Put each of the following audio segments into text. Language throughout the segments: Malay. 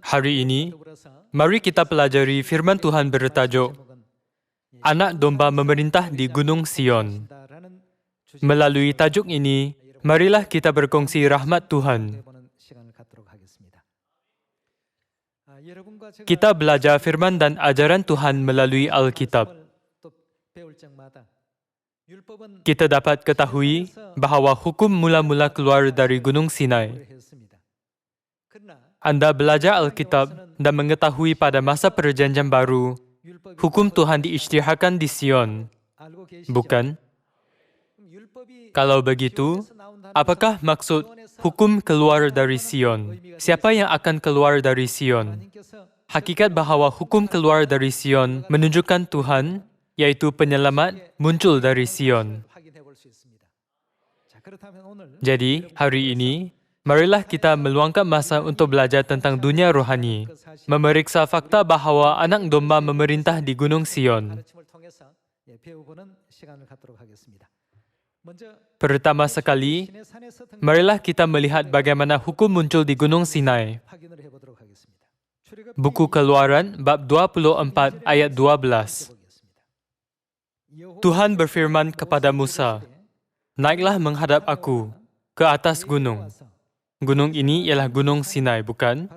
Hari ini, mari kita pelajari firman Tuhan bertajuk Anak Domba Memerintah di Gunung Sion. Melalui tajuk ini, marilah kita berkongsi rahmat Tuhan. Kita belajar firman dan ajaran Tuhan melalui Alkitab. Kita dapat ketahui bahawa hukum mula-mula keluar dari Gunung Sinai. Anda belajar Alkitab dan mengetahui pada masa Perjanjian Baru, hukum Tuhan diisytiharkan di Sion, bukan? Kalau begitu, apakah maksud hukum keluar dari Sion? Siapa yang akan keluar dari Sion? Hakikat bahawa hukum keluar dari Sion menunjukkan Tuhan, yaitu penyelamat, muncul dari Sion. Jadi, hari ini, marilah kita meluangkan masa untuk belajar tentang dunia rohani, memeriksa fakta bahawa anak domba memerintah di Gunung Sion. Pertama sekali, marilah kita melihat bagaimana hukum muncul di Gunung Sinai. Buku Keluaran, bab 24, ayat 12. Tuhan berfirman kepada Musa, "Naiklah menghadap aku ke atas gunung." Gunung ini ialah Gunung Sinai, bukan?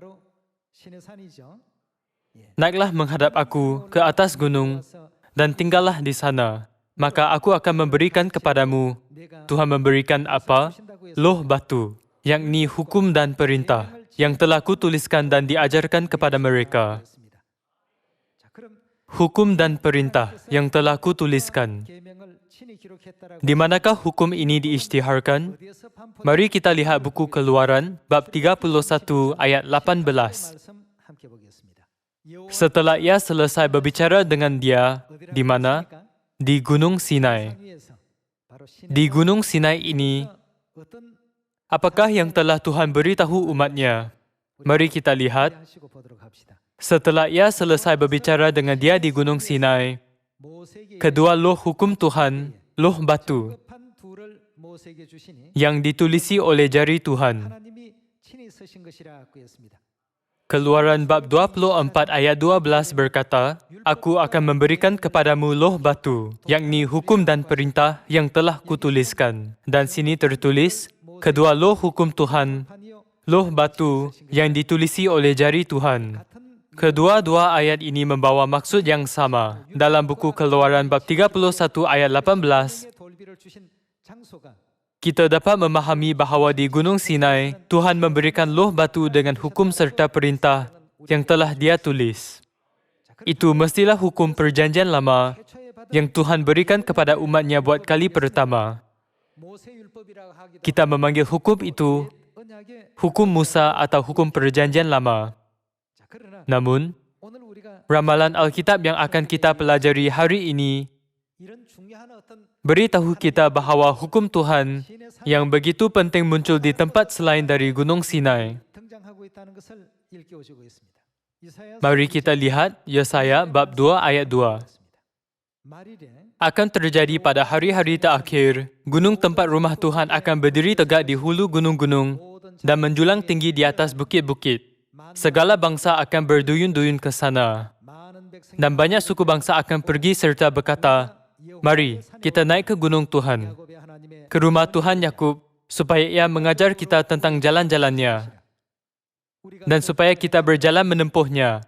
Naiklah menghadap aku ke atas gunung dan tinggallah di sana. Maka aku akan memberikan kepadamu, Tuhan memberikan apa? Loh batu, yakni hukum dan perintah yang telah kutuliskan dan diajarkan kepada mereka. Hukum dan perintah yang telah kutuliskan. Di manakah hukum ini diisytiharkan? Mari kita lihat buku Keluaran, bab 31 ayat 18. Setelah ia selesai berbicara dengan dia, di mana? Di Gunung Sinai. Di Gunung Sinai ini, apakah yang telah Tuhan beritahu umatnya? Mari kita lihat. Setelah ia selesai berbicara dengan dia di Gunung Sinai, kedua loh hukum Tuhan, loh batu, yang ditulisi oleh jari Tuhan. Keluaran bab 24 ayat 12 berkata, "Aku akan memberikan kepadamu loh batu, yakni hukum dan perintah yang telah kutuliskan." Dan sini tertulis, kedua loh hukum Tuhan, loh batu yang ditulisi oleh jari Tuhan. Kedua-dua ayat ini membawa maksud yang sama. Dalam buku Keluaran bab 31 ayat 18, kita dapat memahami bahawa di Gunung Sinai, Tuhan memberikan loh batu dengan hukum serta perintah yang telah Dia tulis. Itu mestilah hukum Perjanjian Lama yang Tuhan berikan kepada umat-Nya buat kali pertama. Kita memanggil hukum itu hukum Musa atau hukum Perjanjian Lama. Namun, ramalan Alkitab yang akan kita pelajari hari ini beritahu kita bahawa hukum Tuhan yang begitu penting muncul di tempat selain dari Gunung Sinai. Mari kita lihat Yesaya bab 2 ayat 2. Akan terjadi pada hari-hari terakhir, gunung tempat rumah Tuhan akan berdiri tegak di hulu gunung-gunung dan menjulang tinggi di atas bukit-bukit. Segala bangsa akan berduyun-duyun ke sana. Dan banyak suku bangsa akan pergi serta berkata, "Mari, kita naik ke gunung Tuhan, ke rumah Tuhan Yakub, supaya Ia mengajar kita tentang jalan-jalannya, dan supaya kita berjalan menempuhnya."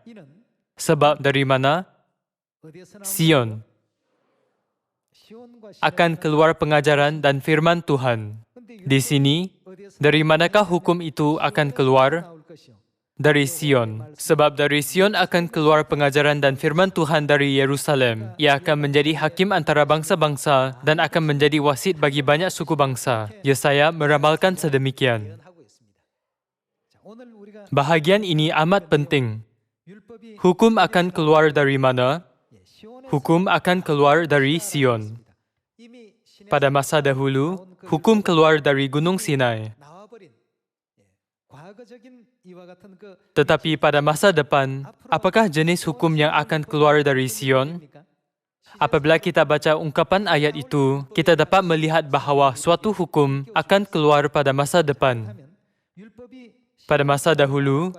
Sebab dari mana? Sion. Akan keluar pengajaran dan firman Tuhan. Di sini, dari manakah hukum itu akan keluar? Dari Sion. Sebab dari Sion akan keluar pengajaran dan firman Tuhan dari Yerusalem. Ia akan menjadi hakim antara bangsa-bangsa dan akan menjadi wasit bagi banyak suku bangsa. Yesaya meramalkan sedemikian. Bahagian ini amat penting. Hukum akan keluar dari mana? Hukum akan keluar dari Sion. Pada masa dahulu, hukum keluar dari Gunung Sinai. Tetapi pada masa depan, apakah jenis hukum yang akan keluar dari Sion? Apabila kita baca ungkapan ayat itu, kita dapat melihat bahawa suatu hukum akan keluar pada masa depan. Pada masa dahulu,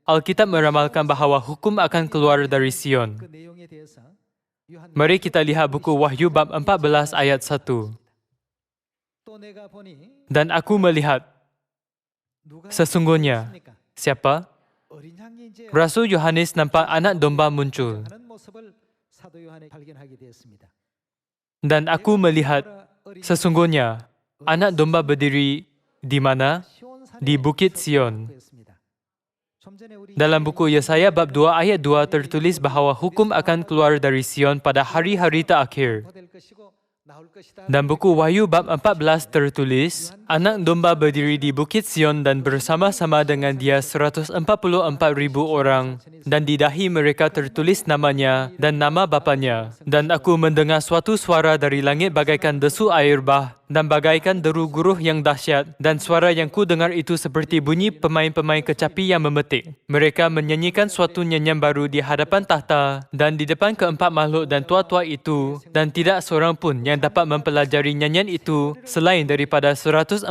Alkitab meramalkan bahawa hukum akan keluar dari Sion. Mari kita lihat buku Wahyu bab 14 ayat 1. Dan aku melihat, sesungguhnya, siapa? Rasul Yohanes nampak anak domba muncul. Dan aku melihat, sesungguhnya, anak domba berdiri di mana? Di Bukit Sion. Dalam buku Yesaya bab 2 ayat 2 tertulis bahawa hukum akan keluar dari Sion pada hari-hari terakhir. Dan buku Wahyu bab 14 tertulis, anak domba berdiri di Bukit Sion dan bersama-sama dengan dia 144,000 orang, dan di dahi mereka tertulis namanya dan nama bapanya. Dan aku mendengar suatu suara dari langit bagaikan desu air bah dan bagaikan deru guruh yang dahsyat, dan suara yang ku dengar itu seperti bunyi pemain-pemain kecapi yang memetik. Mereka menyanyikan suatu nyanyian baru di hadapan tahta dan di depan keempat makhluk dan tua-tua itu, dan tidak seorang pun yang dapat mempelajari nyanyian itu selain daripada 144,000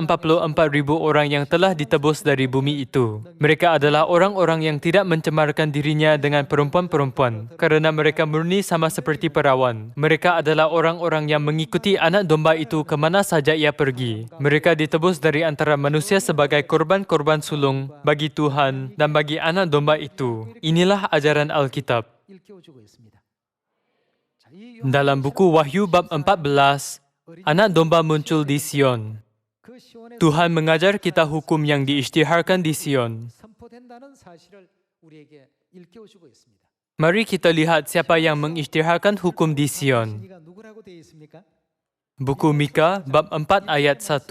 orang yang telah ditebus dari bumi itu. Mereka adalah orang-orang yang tidak mencemarkan dirinya dengan perempuan-perempuan, kerana mereka murni sama seperti perawan. Mereka adalah orang-orang yang mengikuti anak domba itu ke mana saja ia pergi. Mereka ditebus dari antara manusia sebagai korban-korban sulung bagi Tuhan dan bagi anak domba itu. Inilah ajaran Alkitab. Dalam buku Wahyu bab 14, anak domba muncul di Sion. Tuhan mengajar kita hukum yang diisytiharkan di Sion. Mari kita lihat siapa yang mengisytiharkan hukum di Sion. Buku Mika bab 4 ayat 1.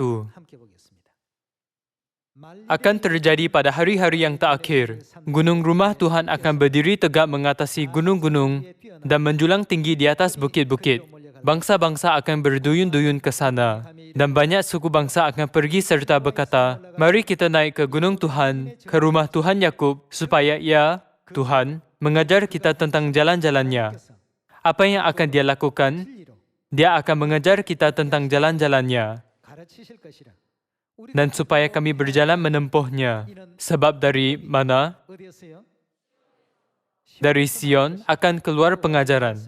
Akan terjadi pada hari-hari yang terakhir, gunung rumah Tuhan akan berdiri tegak mengatasi gunung-gunung dan menjulang tinggi di atas bukit-bukit. Bangsa-bangsa akan berduyun-duyun ke sana, dan banyak suku bangsa akan pergi serta berkata, mari kita naik ke gunung Tuhan, ke rumah Tuhan Yakub, supaya ia, Tuhan, mengajar kita tentang jalan-jalannya. Apa yang akan dia lakukan? Dia akan mengajar kita tentang jalan-jalannya. Dan supaya kami berjalan menempuhnya. Sebab dari mana? Dari Sion akan keluar pengajaran.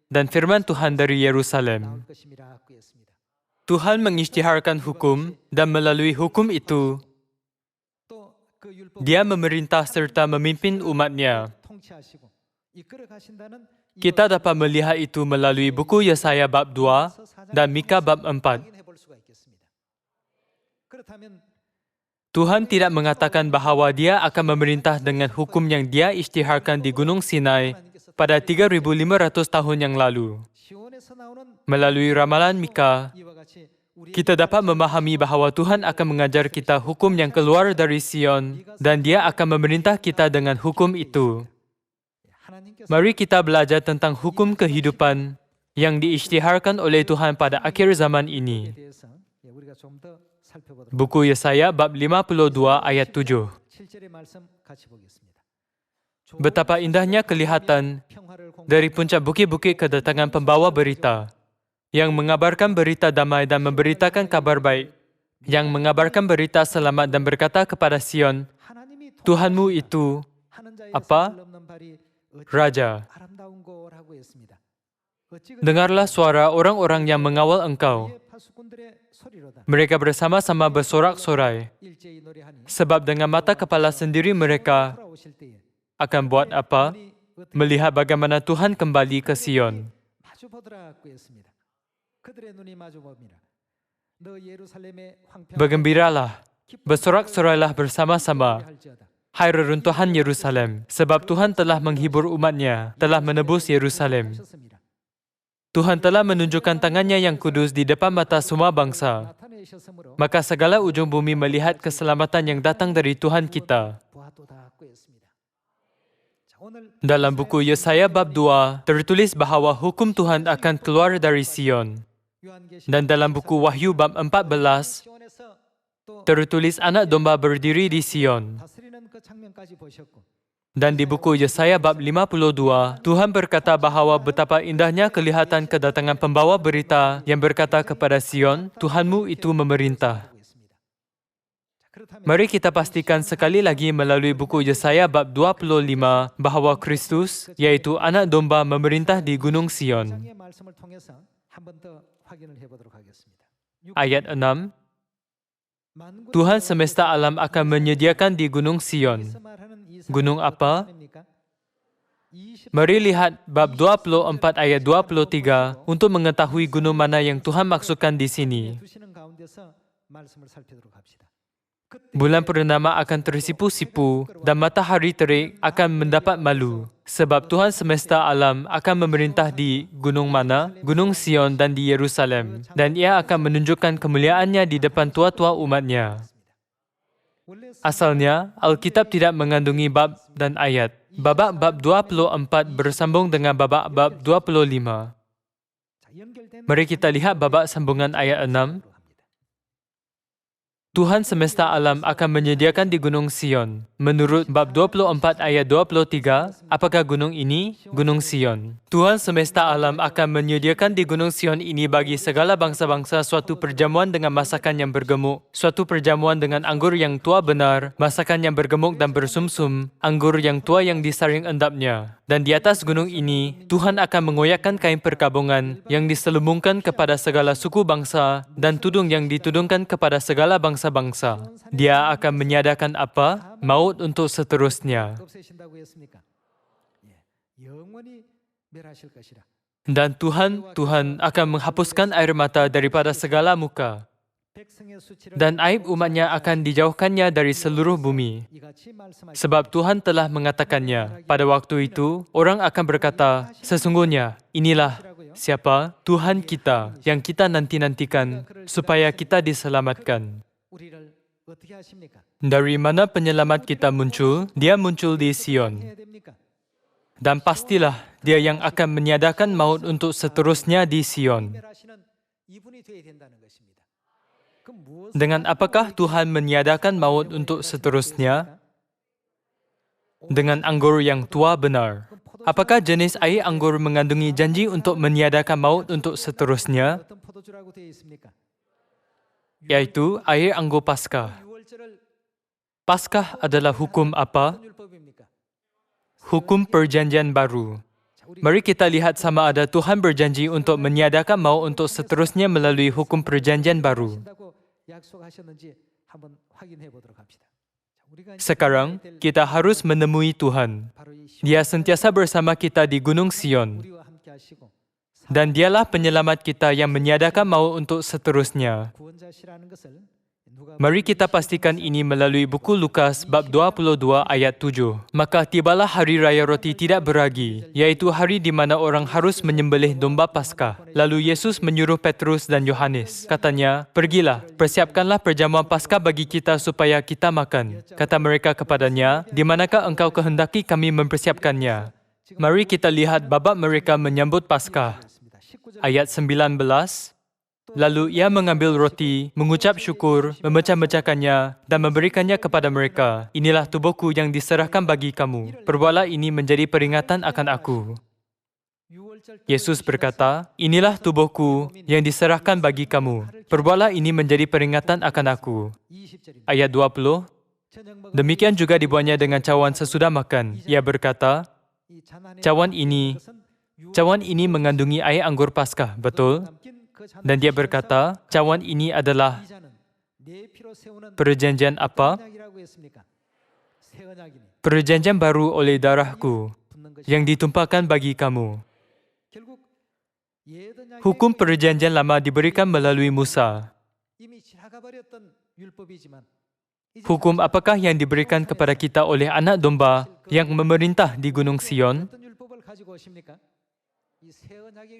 Dan firman Tuhan dari Yerusalem. Tuhan mengisytiharkan hukum, dan melalui hukum itu, Dia memerintah serta memimpin umat-Nya. Kita dapat melihat itu melalui buku Yesaya bab 2 dan Mika bab 4. Tuhan tidak mengatakan bahawa Dia akan memerintah dengan hukum yang Dia isytiharkan di Gunung Sinai pada 3,500 tahun yang lalu. Melalui ramalan Mika, kita dapat memahami bahawa Tuhan akan mengajar kita hukum yang keluar dari Sion, dan Dia akan memerintah kita dengan hukum itu. Mari kita belajar tentang hukum kehidupan yang diisytiharkan oleh Tuhan pada akhir zaman ini. Buku Yesaya bab 52 ayat 7. Betapa indahnya kelihatan dari puncak bukit-bukit kedatangan pembawa berita yang mengabarkan berita damai dan memberitakan kabar baik, yang mengabarkan berita selamat dan berkata kepada Sion, Tuhanmu itu apa? Raja. Dengarlah suara orang-orang yang mengawal engkau. Mereka bersama-sama bersorak-sorai. Sebab dengan mata kepala sendiri mereka akan buat apa? Melihat bagaimana Tuhan kembali ke Sion. Bergembiralah, bersorak-sorailah bersama-sama. Hai reruntuhan Yerusalem, sebab Tuhan telah menghibur umat-Nya, telah menebus Yerusalem. Tuhan telah menunjukkan tangannya yang kudus di depan mata semua bangsa. Maka segala ujung bumi melihat keselamatan yang datang dari Tuhan kita. Dalam buku Yesaya bab 2, tertulis bahawa hukum Tuhan akan keluar dari Sion. Dan dalam buku Wahyu bab 14, tertulis anak domba berdiri di Sion. Dan di buku Yesaya bab 52, Tuhan berkata bahawa betapa indahnya kelihatan kedatangan pembawa berita yang berkata kepada Sion, Tuhanmu itu memerintah. Mari kita pastikan sekali lagi melalui buku Yesaya bab 25 bahawa Kristus, yaitu anak domba, memerintah di Gunung Sion. Ayat 6, Tuhan semesta alam akan menyediakan di Gunung Sion. Gunung apa? Mari lihat bab 24 ayat 23 untuk mengetahui gunung mana yang Tuhan maksudkan di sini. Bulan purnama akan tersipu-sipu dan matahari terik akan mendapat malu. Sebab Tuhan semesta alam akan memerintah di gunung mana? Gunung Sion dan di Yerusalem. Dan ia akan menunjukkan kemuliaannya di depan tua-tua umatnya. Asalnya, Alkitab tidak mengandungi bab dan ayat. Babak bab 24 bersambung dengan babak bab 25. Mari kita lihat babak sambungan ayat 6. Tuhan semesta alam akan menyediakan di Gunung Sion. Menurut bab 24 ayat 23, apakah gunung ini? Gunung Sion. Tuhan semesta alam akan menyediakan di Gunung Sion ini bagi segala bangsa-bangsa suatu perjamuan dengan masakan yang bergemuk, suatu perjamuan dengan anggur yang tua benar, masakan yang bergemuk dan bersumsum, anggur yang tua yang disaring endapnya. Dan di atas gunung ini, Tuhan akan mengoyakkan kain perkabungan yang diselubungkan kepada segala suku bangsa dan tudung yang ditudungkan kepada segala bangsa-bangsa. Dia akan menyediakan apa? Maut untuk seterusnya. Dan Tuhan akan menghapuskan air mata daripada segala muka. Dan aib umatnya akan dijauhkannya dari seluruh bumi. Sebab Tuhan telah mengatakannya. Pada waktu itu, orang akan berkata, sesungguhnya, inilah siapa? Tuhan kita yang kita nanti-nantikan supaya kita diselamatkan. Dari mana penyelamat kita muncul? Dia muncul di Sion. Dan pastilah dia yang akan meniadakan maut untuk seterusnya di Sion. Dengan apakah Tuhan meniadakan maut untuk seterusnya? Dengan anggur yang tua benar. Apakah jenis air anggur mengandungi janji untuk meniadakan maut untuk seterusnya? Yaitu air anggur Paskah. Paskah adalah hukum apa? Hukum perjanjian baru. Mari kita lihat sama ada Tuhan berjanji untuk meniadakan maut untuk seterusnya melalui hukum perjanjian baru. Sekarang, kita harus menemui Tuhan. Dia sentiasa bersama kita di Gunung Sion. Dan dialah penyelamat kita yang meniadakan maut untuk seterusnya. Mari kita pastikan ini melalui buku Lukas bab 22 ayat 7. Maka tibalah hari raya roti tidak beragi, yaitu hari di mana orang harus menyembelih domba Paskah. Lalu Yesus menyuruh Petrus dan Yohanes. Katanya, pergilah, persiapkanlah perjamuan Paskah bagi kita supaya kita makan. Kata mereka kepadanya, di manakah engkau kehendaki kami mempersiapkannya? Mari kita lihat babak mereka menyambut Paskah. Ayat 19. Lalu ia mengambil roti, mengucap syukur, memecah-mecahkannya dan memberikannya kepada mereka. Inilah tubuhku yang diserahkan bagi kamu. Perbuatlah ini menjadi peringatan akan aku. Yesus berkata, inilah tubuhku yang diserahkan bagi kamu. Perbuatlah ini menjadi peringatan akan aku. Ayat 20. Demikian juga dibuatnya dengan cawan sesudah makan. Ia berkata, cawan ini mengandungi air anggur Paskah, betul? Dan dia berkata, cawan ini adalah perjanjian apa? Perjanjian baru oleh darahku yang ditumpahkan bagi kamu. Hukum perjanjian lama diberikan melalui Musa. Hukum apakah yang diberikan kepada kita oleh anak domba yang memerintah di Gunung Sion?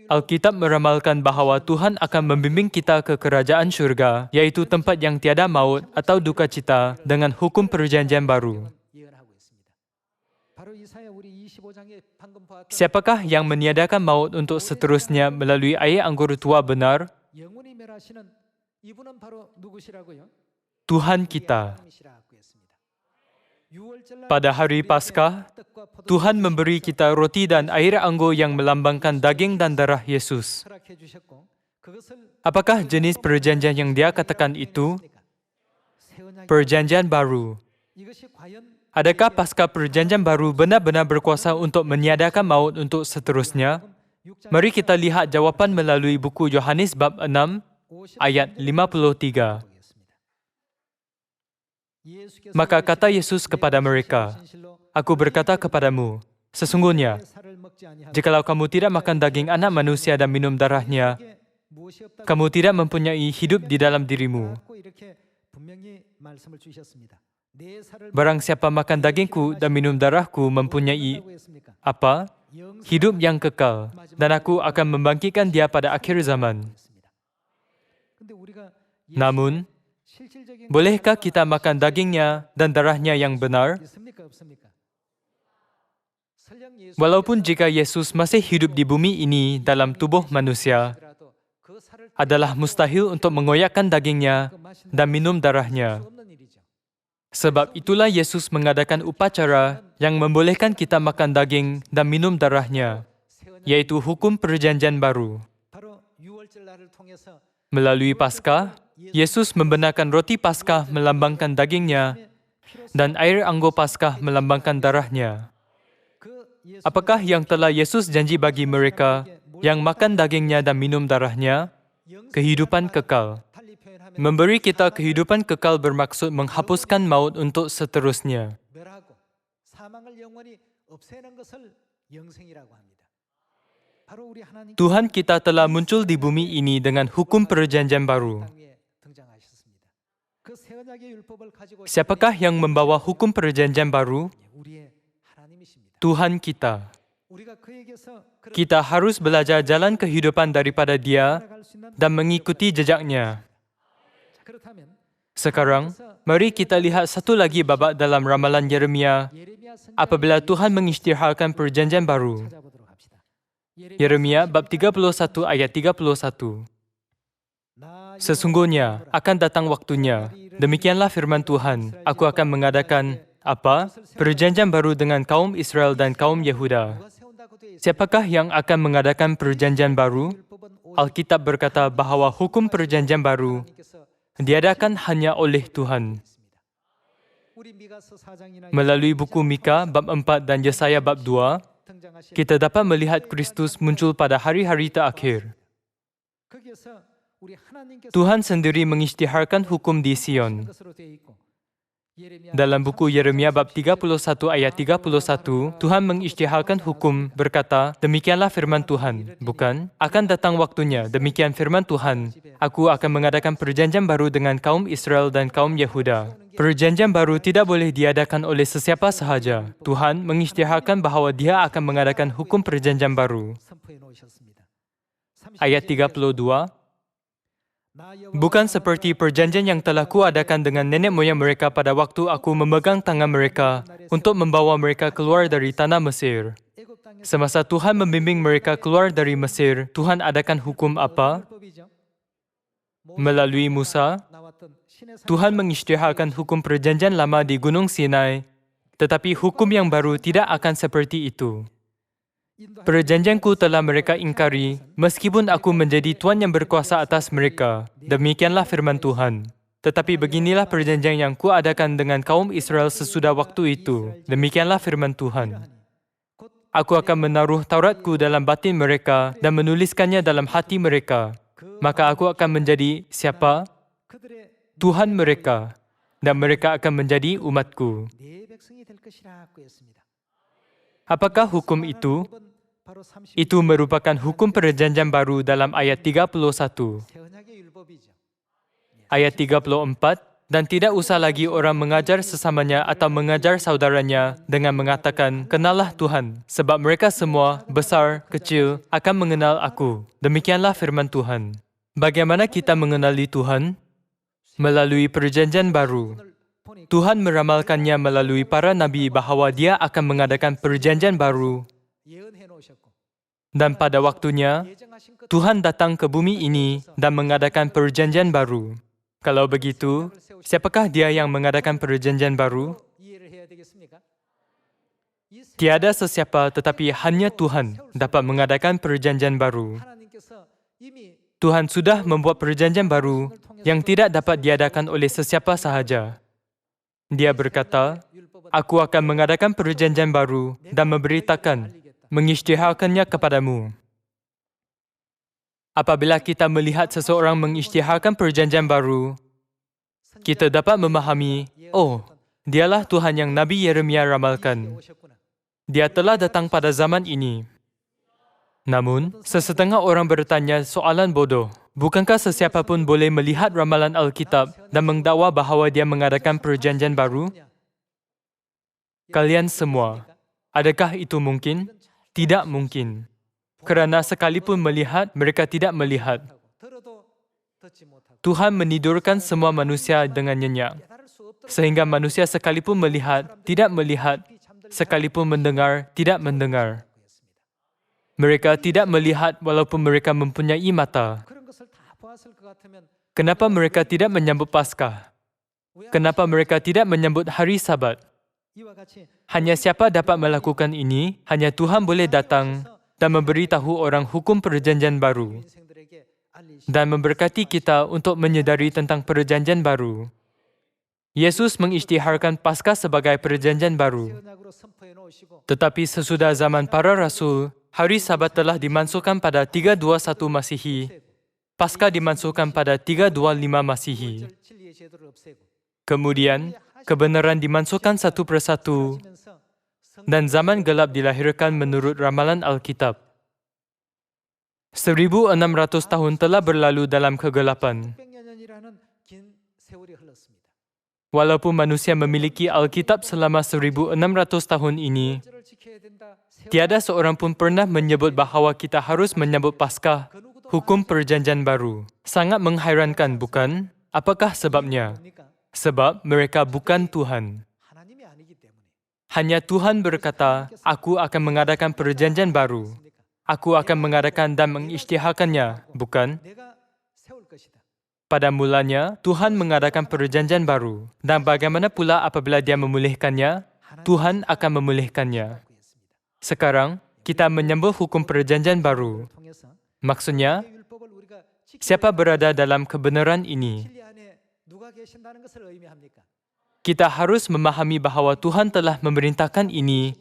Alkitab meramalkan bahawa Tuhan akan membimbing kita ke kerajaan syurga, yaitu tempat yang tiada maut atau duka cita dengan hukum perjanjian baru. Siapakah yang meniadakan maut untuk seterusnya melalui air anggur tua benar? Tuhan kita. Pada hari Paskah, Tuhan memberi kita roti dan air anggur yang melambangkan daging dan darah Yesus. Apakah jenis perjanjian yang dia katakan itu? Perjanjian Baru. Adakah Paskah Perjanjian Baru benar-benar berkuasa untuk meniadakan maut untuk seterusnya? Mari kita lihat jawapan melalui buku Yohanes bab 6 ayat 53. Maka kata Yesus kepada mereka, "Aku berkata kepadamu, sesungguhnya, jikalau kamu tidak makan daging anak manusia dan minum darahnya, kamu tidak mempunyai hidup di dalam dirimu. Barang siapa makan dagingku dan minum darahku mempunyai apa? Hidup yang kekal, dan aku akan membangkitkan dia pada akhir zaman." Namun, bolehkah kita makan dagingnya dan darahnya yang benar? Walaupun jika Yesus masih hidup di bumi ini dalam tubuh manusia, adalah mustahil untuk mengoyakkan dagingnya dan minum darahnya. Sebab itulah Yesus mengadakan upacara yang membolehkan kita makan daging dan minum darahnya, yaitu hukum perjanjian baru. Melalui Paskah, Yesus membenarkan roti Paskah melambangkan dagingnya dan air anggur Paskah melambangkan darahnya. Apakah yang telah Yesus janji bagi mereka yang makan dagingnya dan minum darahnya? Kehidupan kekal. Memberi kita kehidupan kekal bermaksud menghapuskan maut untuk seterusnya. Tuhan kita telah muncul di bumi ini dengan hukum perjanjian baru. Siapakah yang membawa hukum perjanjian baru? Tuhan kita. Kita harus belajar jalan kehidupan daripada Dia dan mengikuti jejaknya. Sekarang, mari kita lihat satu lagi babak dalam ramalan Yeremia apabila Tuhan mengisytiharkan perjanjian baru. Yeremia bab 31 ayat 31. Sesungguhnya akan datang waktunya, demikianlah firman Tuhan, aku akan mengadakan apa? Perjanjian baru dengan kaum Israel dan kaum Yehuda. Siapakah yang akan mengadakan perjanjian baru? Alkitab berkata bahawa hukum perjanjian baru diadakan hanya oleh Tuhan. Melalui buku Mika bab 4 dan Yesaya bab 2, kita dapat melihat Kristus muncul pada hari-hari terakhir. Tuhan sendiri mengisytiharkan hukum di Sion. Dalam buku Yeremia bab 31 ayat 31, Tuhan mengisytiharkan hukum berkata, demikianlah firman Tuhan, bukan? Akan datang waktunya, demikian firman Tuhan, aku akan mengadakan perjanjian baru dengan kaum Israel dan kaum Yehuda. Perjanjian baru tidak boleh diadakan oleh sesiapa sahaja. Tuhan mengisytiharkan bahawa Dia akan mengadakan hukum perjanjian baru. Ayat 32, bukan seperti perjanjian yang telah kuadakan dengan nenek moyang mereka pada waktu aku memegang tangan mereka untuk membawa mereka keluar dari tanah Mesir. Semasa Tuhan membimbing mereka keluar dari Mesir, Tuhan adakan hukum apa? Melalui Musa, Tuhan mengisytiharkan hukum perjanjian lama di Gunung Sinai, tetapi hukum yang baru tidak akan seperti itu. Perjanjianku telah mereka ingkari, meskipun aku menjadi Tuan yang berkuasa atas mereka. Demikianlah firman Tuhan. Tetapi beginilah perjanjian yang kuadakan dengan kaum Israel sesudah waktu itu. Demikianlah firman Tuhan. Aku akan menaruh Tauratku dalam batin mereka dan menuliskannya dalam hati mereka. Maka aku akan menjadi siapa? Tuhan mereka. Dan mereka akan menjadi umatku. Apakah hukum itu? Itu merupakan hukum perjanjian baru dalam ayat 31. Ayat 34, dan tidak usah lagi orang mengajar sesamanya atau mengajar saudaranya dengan mengatakan, kenallah Tuhan, sebab mereka semua, besar, kecil, akan mengenal aku. Demikianlah firman Tuhan. Bagaimana kita mengenali Tuhan? Melalui perjanjian baru. Tuhan meramalkannya melalui para nabi bahawa Dia akan mengadakan perjanjian baru. Dan pada waktunya, Tuhan datang ke bumi ini dan mengadakan perjanjian baru. Kalau begitu, siapakah Dia yang mengadakan perjanjian baru? Tiada sesiapa tetapi hanya Tuhan dapat mengadakan perjanjian baru. Tuhan sudah membuat perjanjian baru yang tidak dapat diadakan oleh sesiapa sahaja. Dia berkata, Aku akan mengadakan perjanjian baru dan memberitakan, mengisytiharkannya kepadamu. Apabila kita melihat seseorang mengisytiharkan perjanjian baru, kita dapat memahami, oh, dialah Tuhan yang Nabi Yeremia ramalkan. Dia telah datang pada zaman ini. Namun, sesetengah orang bertanya soalan bodoh. Bukankah sesiapa pun boleh melihat ramalan Alkitab dan mendakwa bahawa dia mengadakan perjanjian baru? Kalian semua, adakah itu mungkin? Tidak mungkin. Kerana sekalipun melihat, mereka tidak melihat. Tuhan menidurkan semua manusia dengan nyenyak. Sehingga manusia sekalipun melihat, tidak melihat, sekalipun mendengar, tidak mendengar. Mereka tidak melihat walaupun mereka mempunyai mata. Kenapa mereka tidak menyambut Paskah? Kenapa mereka tidak menyambut hari Sabat? Hanya siapa dapat melakukan ini, hanya Tuhan boleh datang dan memberitahu orang hukum perjanjian baru dan memberkati kita untuk menyedari tentang perjanjian baru. Yesus mengisytiharkan Paskah sebagai perjanjian baru. Tetapi sesudah zaman para rasul, hari Sabat telah dimansuhkan pada 321 Masihi. Paskah dimansuhkan pada 325 Masihi. Kemudian, kebenaran dimansuhkan satu persatu dan zaman gelap dilahirkan menurut ramalan Alkitab. 1600 tahun telah berlalu dalam kegelapan. Walaupun manusia memiliki Alkitab selama 1600 tahun ini, tiada seorang pun pernah menyebut bahawa kita harus menyambut Paskah, hukum perjanjian baru. Sangat menghairankan, bukan? Apakah sebabnya? Sebab mereka bukan Tuhan. Hanya Tuhan berkata, Aku akan mengadakan perjanjian baru. Aku akan mengadakan dan mengisytiharkannya, bukan? Pada mulanya, Tuhan mengadakan perjanjian baru. Dan bagaimana pula apabila Dia memulihkannya? Tuhan akan memulihkannya. Sekarang, kita menyambut hukum perjanjian baru. Maksudnya, siapa berada dalam kebenaran ini? Kita harus memahami bahawa Tuhan telah memerintahkan ini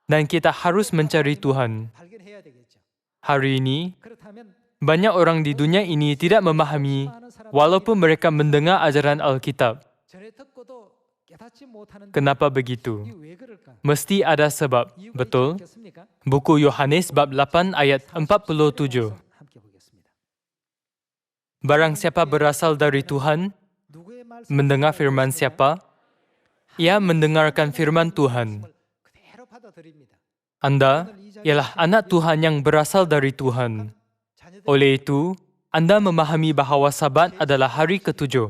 dan kita harus mencari Tuhan. Hari ini, banyak orang di dunia ini tidak memahami walaupun mereka mendengar ajaran Alkitab. Kenapa begitu? Mesti ada sebab, betul? Buku Yohanes bab 8 ayat 47. Barang siapa berasal dari Tuhan, mendengar firman siapa? Ia mendengarkan firman Tuhan. Anda ialah anak Tuhan yang berasal dari Tuhan. Oleh itu, Anda memahami bahawa Sabat adalah hari ketujuh,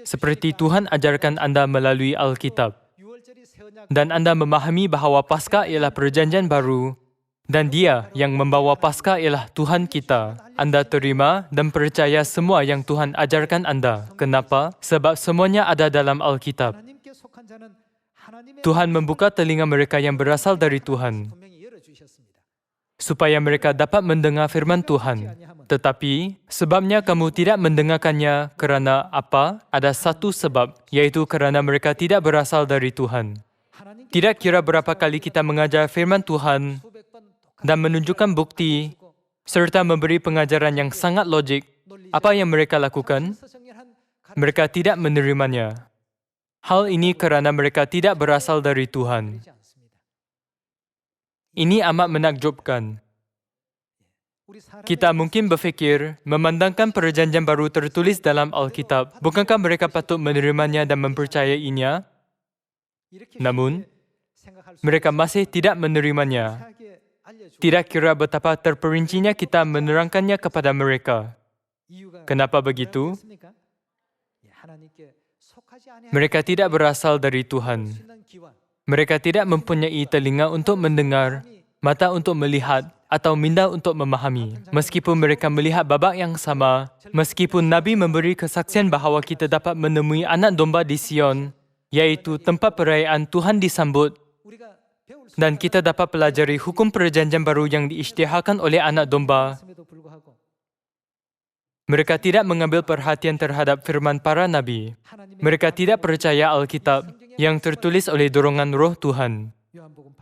seperti Tuhan ajarkan Anda melalui Alkitab. Dan Anda memahami bahawa Paskah ialah perjanjian baru, dan Dia yang membawa Paskah ialah Tuhan kita. Anda terima dan percaya semua yang Tuhan ajarkan Anda. Kenapa? Sebab semuanya ada dalam Alkitab. Tuhan membuka telinga mereka yang berasal dari Tuhan, supaya mereka dapat mendengar firman Tuhan. Tetapi, sebabnya kamu tidak mendengarkannya kerana apa? Ada satu sebab, iaitu kerana mereka tidak berasal dari Tuhan. Tidak kira berapa kali kita mengajar firman Tuhan dan menunjukkan bukti serta memberi pengajaran yang sangat logik, apa yang mereka lakukan? Mereka tidak menerimanya. Hal ini kerana mereka tidak berasal dari Tuhan. Ini amat menakjubkan. Kita mungkin berfikir, memandangkan perjanjian baru tertulis dalam Alkitab, bukankah mereka patut menerimanya dan mempercayainya? Namun, mereka masih tidak menerimanya. Tidak kira betapa terperincinya kita menerangkannya kepada mereka. Kenapa begitu? Mereka tidak berasal dari Tuhan. Mereka tidak mempunyai telinga untuk mendengar, mata untuk melihat, atau minda untuk memahami. Meskipun mereka melihat babak yang sama, meskipun Nabi memberi kesaksian bahawa kita dapat menemui anak domba di Sion, iaitu tempat perayaan Tuhan disambut, Dan kita dapat pelajari hukum perjanjian baru yang diisytiharkan oleh anak domba. Mereka tidak mengambil perhatian terhadap firman para nabi. Mereka tidak percaya Alkitab yang tertulis oleh dorongan roh Tuhan.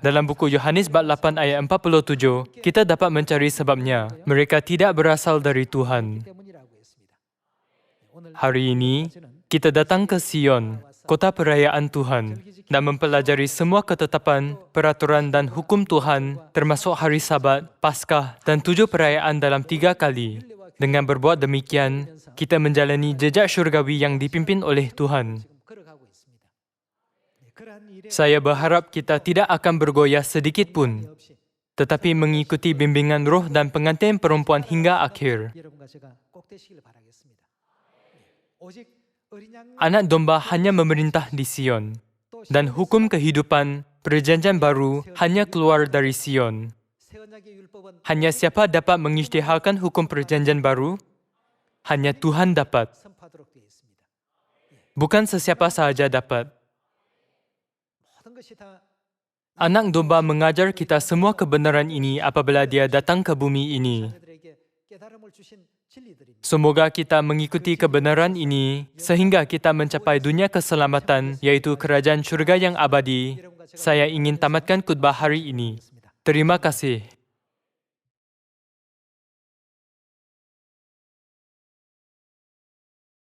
Dalam buku Yohanes bab 8 ayat 47, kita dapat mencari sebabnya. Mereka tidak berasal dari Tuhan. Hari ini, kita datang ke Sion, kota perayaan Tuhan, dan mempelajari semua ketetapan, peraturan dan hukum Tuhan, termasuk hari Sabat, Paskah, dan 7 perayaan dalam 3 kali. Dengan berbuat demikian, kita menjalani jejak syurgawi yang dipimpin oleh Tuhan. Saya berharap kita tidak akan bergoyah sedikit pun, tetapi mengikuti bimbingan roh dan pengantin perempuan hingga akhir. Anak domba hanya memerintah di Sion, dan hukum kehidupan, perjanjian baru hanya keluar dari Sion. Hanya siapa dapat mengisytiharkan hukum perjanjian baru? Hanya Tuhan dapat. Bukan sesiapa sahaja dapat. Anak domba mengajar kita semua kebenaran ini apabila dia datang ke bumi ini. Semoga kita mengikuti kebenaran ini sehingga kita mencapai dunia keselamatan, yaitu kerajaan syurga yang abadi. Saya ingin tamatkan khutbah hari ini. Terima kasih.